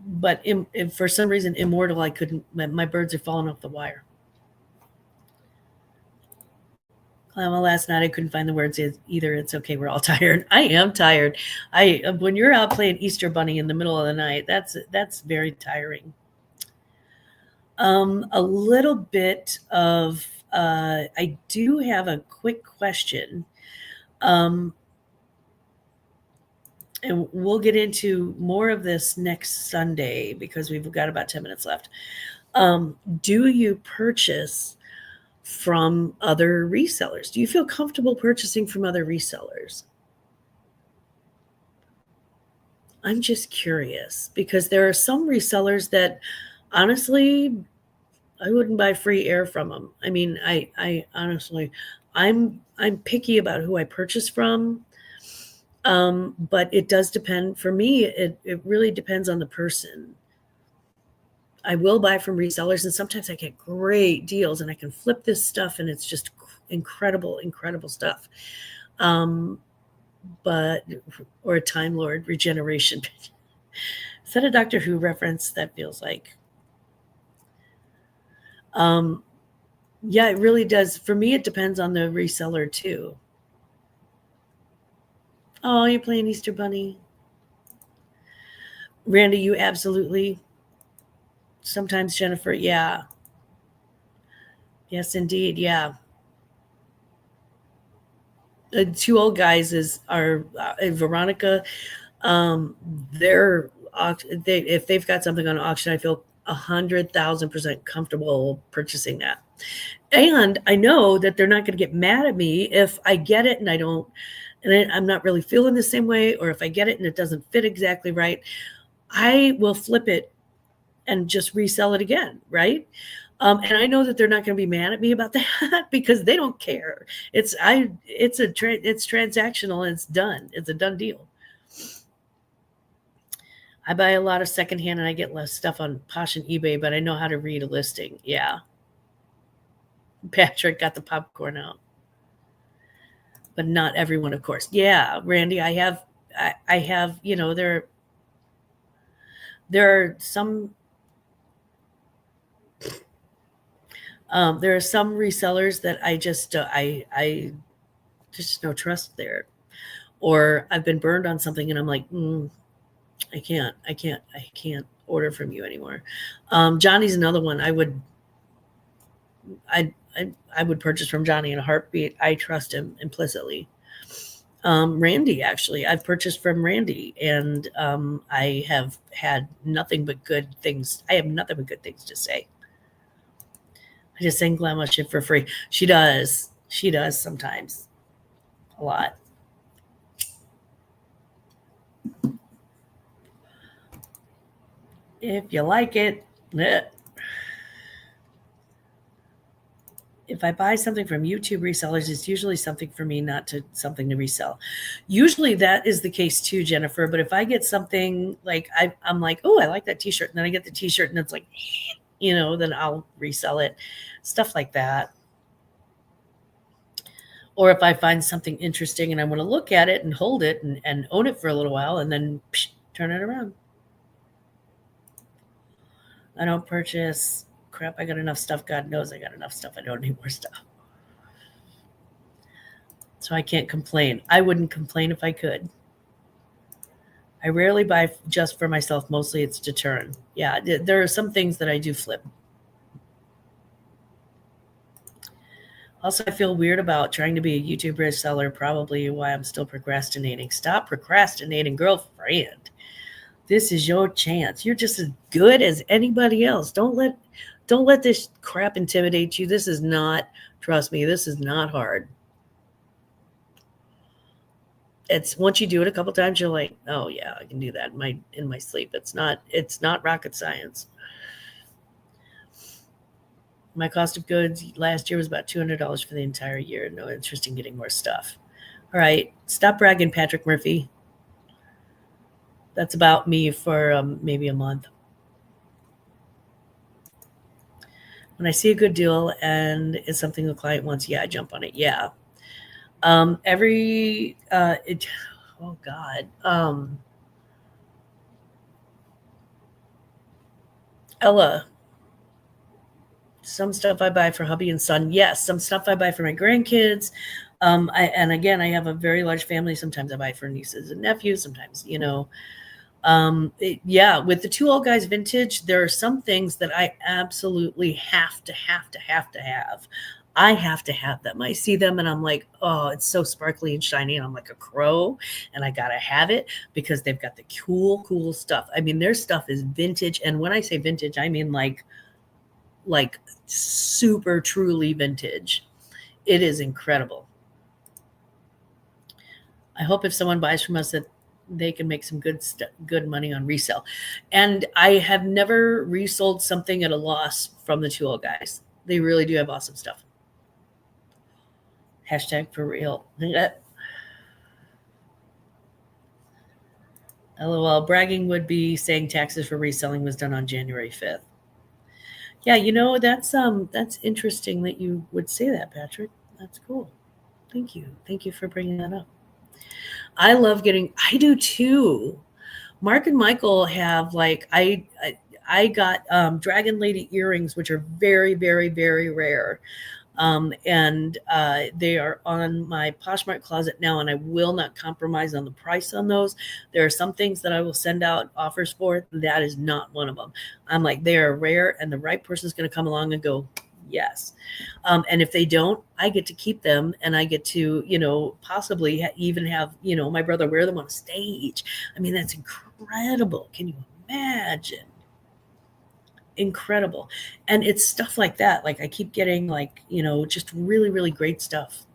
but if for some reason immortal, I couldn't, my birds are falling off the wire. Last night I couldn't find the words either. It's okay. We're all tired. I am tired. When you're out playing Easter Bunny in the middle of the night, that's very tiring. A little bit of, I do have a quick question. and we'll get into more of this next Sunday because we've got about 10 minutes left. Do you purchase from other resellers? Do you feel comfortable purchasing from other resellers? I'm just curious because there are some resellers that honestly, I wouldn't buy free air from them. I mean, I honestly, I'm picky about who I purchase from. But it does depend. For me, it really depends on the person. I will buy from resellers, and sometimes I get great deals, and I can flip this stuff, and it's just incredible, incredible stuff. But or a Time Lord regeneration. Is that a Doctor Who reference? That feels like. Yeah, it really does. For me, it depends on the reseller too. Oh, you're playing Easter Bunny. Randy, you absolutely. Sometimes Jennifer, yeah. Yes, indeed, yeah. The two old guys are Veronica. If they've got something on auction, I feel 100,000% comfortable purchasing that. And I know that they're not going to get mad at me if I get it and I don't, and I'm not really feeling the same way, or if I get it and it doesn't fit exactly right, I will flip it and just resell it again, right? And I know that they're not going to be mad at me about that because they don't care. It's transactional and it's done. It's a done deal. I buy a lot of secondhand and I get less stuff on Posh and eBay, but I know how to read a listing. Yeah. Patrick got the popcorn out. But not everyone, of course. Yeah, Randy, I have, there are some resellers that I just no trust there, or I've been burned on something and I'm like, I can't order from you anymore. Johnny's another one. I would purchase from Johnny in a heartbeat. I trust him implicitly. Randy, actually, I've purchased from Randy, and I have had nothing but good things. I have nothing but good things to say. I just send Glamma shit for free. She does. She does sometimes. A lot. If you like it. If I buy something from YouTube resellers, it's usually something for me, not something to resell. Usually that is the case too, Jennifer. But if I get something like I'm like, oh, I like that t-shirt. And then I get the t-shirt and it's like, then I'll resell it. Stuff like that. Or if I find something interesting and I want to look at it and hold it and own it for a little while and then turn it around. I don't purchase crap. I got enough stuff. God knows I got enough stuff. I don't need more stuff. So I can't complain. I wouldn't complain if I could. I rarely buy just for myself. Mostly it's to turn. Yeah, there are some things that I do flip. Also, I feel weird about trying to be a YouTube reseller, probably why I'm still procrastinating. Stop procrastinating, girlfriend. This is your chance. You're just as good as anybody else. Don't let this crap intimidate you. This is not, trust me, this is not hard. It's once you do it a couple times, you're like, oh yeah, I can do that in my sleep. It's not rocket science. My cost of goods last year was about $200 for the entire year. No interest in getting more stuff. All right, stop bragging, Patrick Murphy. That's about me for maybe a month. When I see a good deal and it's something the client wants, yeah, I jump on it. Yeah. Oh God. Ella. Some stuff I buy for hubby and son. Yes. Some stuff I buy for my grandkids. And again, I have a very large family. Sometimes I buy for nieces and nephews. Sometimes, with the two old guys vintage, there are some things that I absolutely have to have. I have to have them. I see them and I'm like, oh, it's so sparkly and shiny. And I'm like a crow and I got to have it because they've got the cool stuff. I mean, their stuff is vintage. And when I say vintage, I mean like super truly vintage. It is incredible. I hope if someone buys from us that they can make some good money on resale. And I have never resold something at a loss from the Tool guys. They really do have awesome stuff. Hashtag for real. LOL. Bragging would be saying taxes for reselling was done on January 5th. Yeah, you know, that's interesting that you would say that, Patrick. That's cool. Thank you. Thank you for bringing that up. I love getting, I do too. Mark and Michael have like, I got Dragon Lady earrings, which are very, very, very rare. And they are on my Poshmark closet now, and I will not compromise on the price on those. There are some things that I will send out offers for. That is not one of them. I'm like, they are rare, and the right person is going to come along and go, yes. And if they don't, I get to keep them, and I get to, you know, possibly even have, you know, my brother wear them on stage. I mean, that's incredible. Can you imagine? Incredible. And it's stuff like that. Like I keep getting like, you know, just really, really great stuff.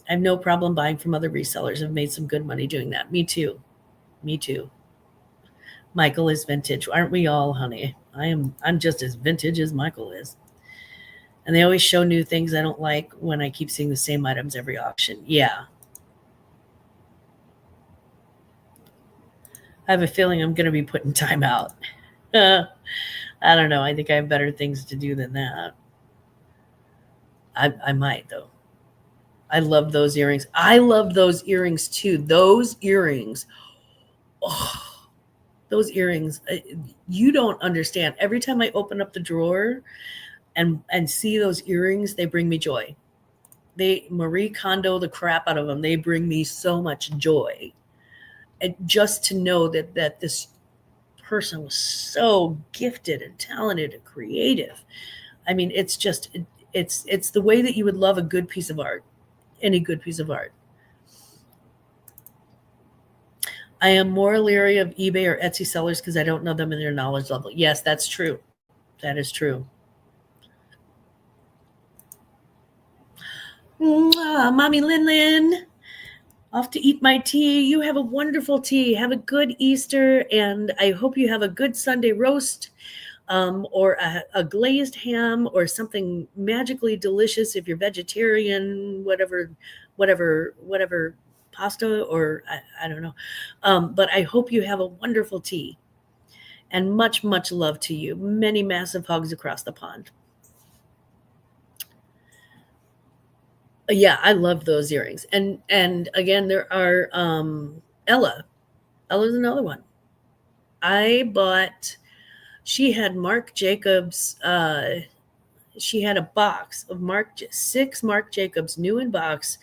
I have no problem buying from other resellers. I've made some good money doing that. Me too. Me too. Michael is vintage. Aren't we all, honey? I'm just as vintage as Michael is. And they always show new things I don't like when I keep seeing the same items every auction. Yeah. I have a feeling I'm going to be putting time out. I don't know. I think I have better things to do than that. I might, though. I love those earrings. I love those earrings, too. Those earrings. Oh, those earrings. You don't understand. Every time I open up the drawer and see those earrings, they bring me joy. They Marie Kondo the crap out of them. They bring me so much joy. And just to know that this person was so gifted and talented and creative. I mean, it's just, it's the way that you would love a good piece of art, any good piece of art. I am more leery of eBay or Etsy sellers because I don't know them and their knowledge level. Yes, that's true. That is true. Mommy Lin. Off to eat my tea. You have a wonderful tea. Have a good Easter, and I hope you have a good Sunday roast, or a glazed ham, or something magically delicious if you're vegetarian. Whatever pasta, or I don't know. But I hope you have a wonderful tea, and much love to you. Many massive hugs across the pond. Yeah, I love those earrings. And again, there are Ella's another one. I bought, she had Marc Jacobs, she had a box of 6 Marc Jacobs new in box,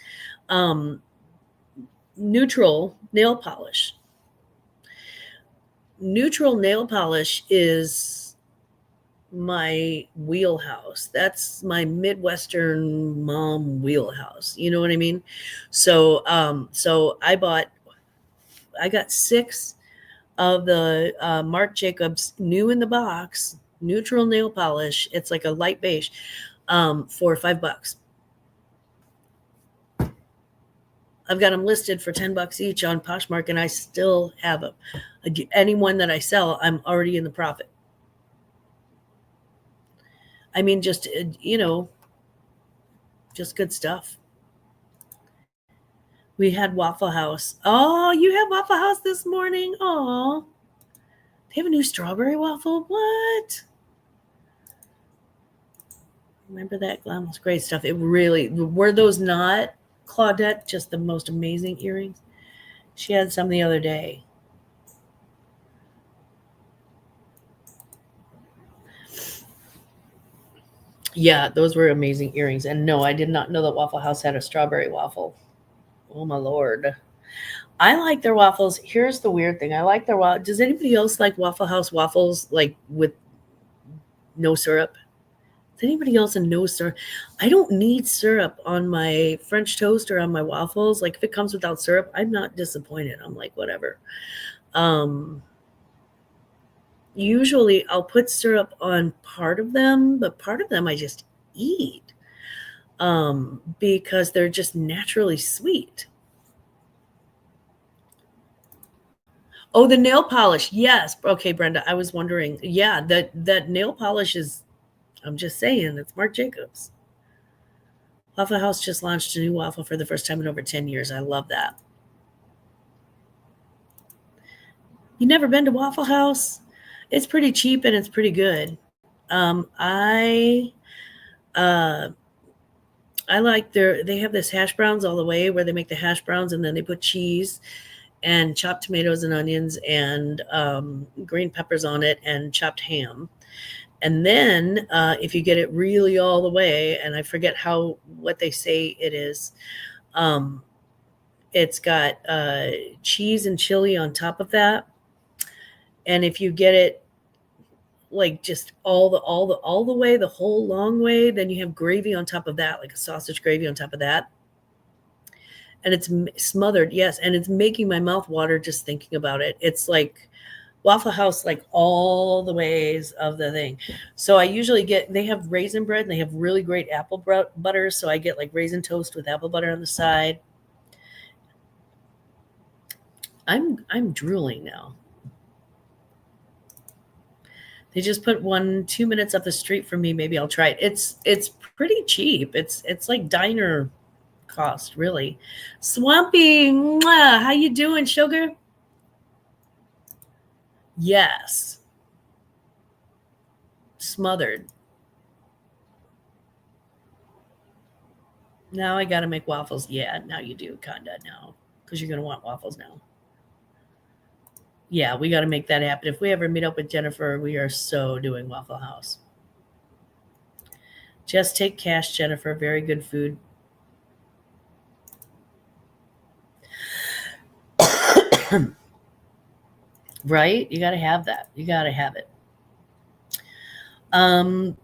neutral nail polish. Neutral nail polish is my wheelhouse. That's my Midwestern mom wheelhouse. You know what I mean? So I got 6 of the Marc Jacobs new in the box neutral nail polish. It's like a light beige, for $5. I've got them listed for $10 each on Poshmark, and I still have them. Anyone that I sell, I'm already in the profit. I mean, just, you know, just good stuff. We had Waffle House. Oh, you had Waffle House this morning? Oh, they have a new strawberry waffle? What? Remember that? Glammaz, great stuff. It really, were those not, Claudette, just the most amazing earrings? She had some the other day. Yeah, those were amazing earrings. And no, I did not know that Waffle House had a strawberry waffle. Oh, my Lord. I like their waffles. Here's the weird thing. I like their waffles. Does anybody else like Waffle House waffles, like with no syrup? Is anybody else in no syrup? I don't need syrup on my French toast or on my waffles. Like if it comes without syrup, I'm not disappointed. I'm like, whatever. Usually I'll put syrup on part of them, but part of them I just eat because they're just naturally sweet. Oh, the nail polish. Yes. Okay, Brenda, I was wondering. Yeah, that nail polish is, I'm just saying, it's Marc Jacobs. Waffle House just launched a new waffle for the first time in over 10 years. I love that. You never been to Waffle House? It's pretty cheap and it's pretty good. I like they have this hash browns all the way where they make the hash browns and then they put cheese and chopped tomatoes and onions and green peppers on it and chopped ham. And then if you get it really all the way, and I forget what they say it is, it's got cheese and chili on top of that. And if you get it like just all the way, the whole long way, then you have gravy on top of that, like a sausage gravy on top of that. And it's smothered, yes, and it's making my mouth water just thinking about it. It's like Waffle House, like all the ways of the thing. So I usually they have raisin bread and they have really great apple butter. So I get like raisin toast with apple butter on the side. I'm drooling now. They just put 2 minutes up the street from me. Maybe I'll try it. It's pretty cheap. It's like diner cost, really. Swampy, mwah, how you doing, sugar? Yes. Smothered. Now I got to make waffles. Yeah, now you do, kinda now, because you're going to want waffles now. Yeah, we got to make that happen. If we ever meet up with Jennifer, we are so doing Waffle House. Just take cash, Jennifer. Very good food. Right? You got to have that. You got to have it. I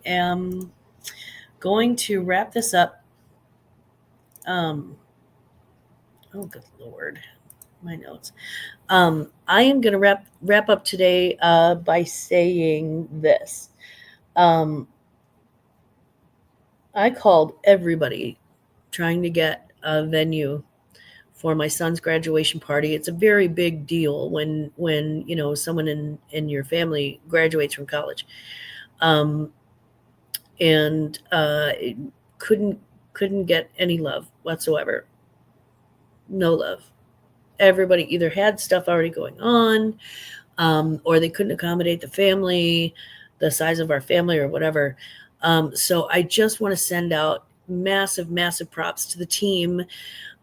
am going to wrap this up. Oh, good Lord. My notes. I am going to wrap up today by saying this. I called everybody trying to get a venue for my son's graduation party. It's a very big deal when someone in your family graduates from college. And couldn't get any love whatsoever. No love. Everybody either had stuff already going on, or they couldn't accommodate the family, the size of our family or whatever. So I just want to send out massive, massive props to the team,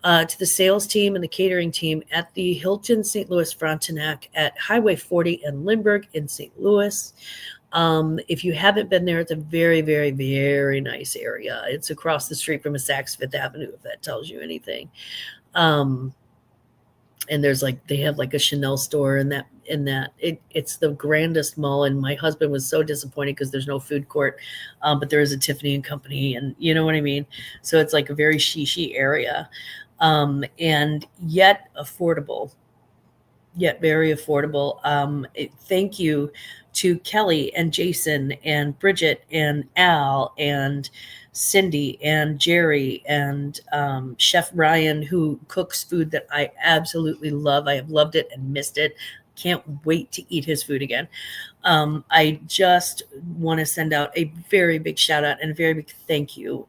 to the sales team and the catering team at the Hilton St. Louis Frontenac at Highway 40 and Lindbergh in St. Louis. If you haven't been there, it's a very, very, very nice area. It's across the street from a Saks Fifth Avenue, if that tells you anything. And they have like a Chanel store in that it's the grandest mall. And my husband was so disappointed because there's no food court, but there is a Tiffany and Company, and you know what I mean? So it's like a very shishi area, and yet affordable, yet very affordable. Thank you to Kelly and Jason and Bridget and Al and Cindy and Jerry and Chef Ryan, who cooks food that I absolutely love. I have loved it and missed it. Can't wait to eat his food again. I just want to send out a very big shout out and a very big thank you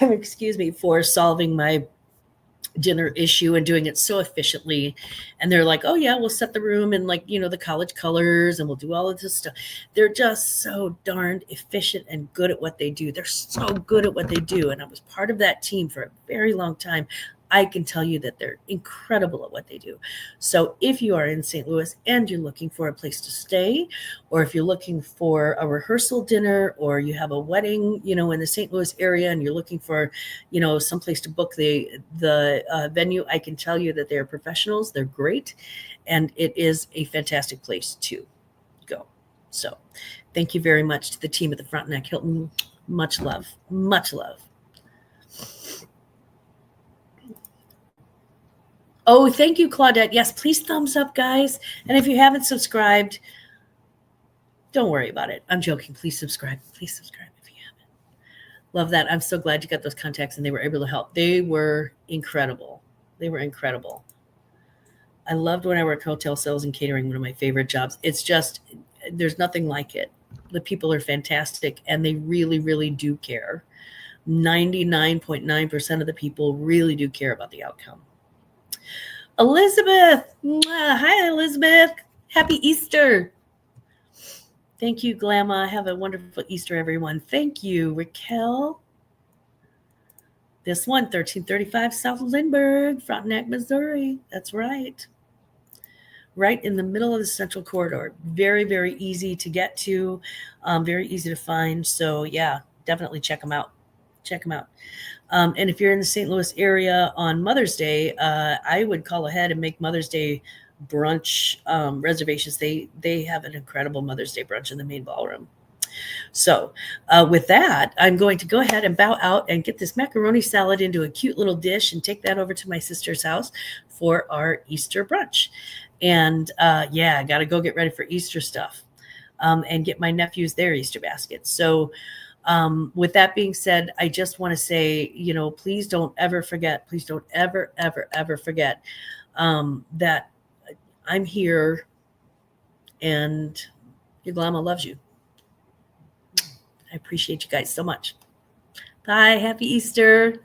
excuse me, for solving my dinner issue and doing it so efficiently. And they're like, oh yeah, we'll set the room in the college colors and we'll do all of this stuff. They're just so darned efficient and good at what they do. They're so good at what they do. And I was part of that team for a very long time. I can tell you that they're incredible at what they do. So if you are in St. Louis and you're looking for a place to stay, or if you're looking for a rehearsal dinner, or you have a wedding, in the St. Louis area and you're looking for, someplace to book the venue, I can tell you that they're professionals. They're great. And it is a fantastic place to go. So thank you very much to the team at the Frontenac Hilton. Much love. Much love. Oh, thank you, Claudette. Yes, please thumbs up, guys. And if you haven't subscribed, don't worry about it. I'm joking. Please subscribe. Please subscribe if you haven't. Love that. I'm so glad you got those contacts and they were able to help. They were incredible. They were incredible. I loved when I worked hotel sales and catering, one of my favorite jobs. It's just, there's nothing like it. The people are fantastic and they really, really do care. 99.9% of the people really do care about the outcome. Elizabeth. Hi, Elizabeth. Happy Easter. Thank you, Glamma. Have a wonderful Easter, everyone. Thank you, Raquel. This one, 1335 South Lindbergh, Frontenac, Missouri. That's right. Right in the middle of the central corridor. Very, very easy to get to. Very easy to find. So, yeah, definitely check them out. Check them out. And if you're in the St. Louis area on Mother's Day, I would call ahead and make Mother's Day brunch reservations. They have an incredible Mother's Day brunch in the main ballroom. So with that, I'm going to go ahead and bow out and get this macaroni salad into a cute little dish and take that over to my sister's house for our Easter brunch. And I got to go get ready for Easter stuff and get my nephews their Easter baskets. So with that being said, I just want to say, please don't ever forget, please don't ever, ever, ever forget that I'm here and your Glamma loves you. I appreciate you guys so much. Bye. Happy Easter.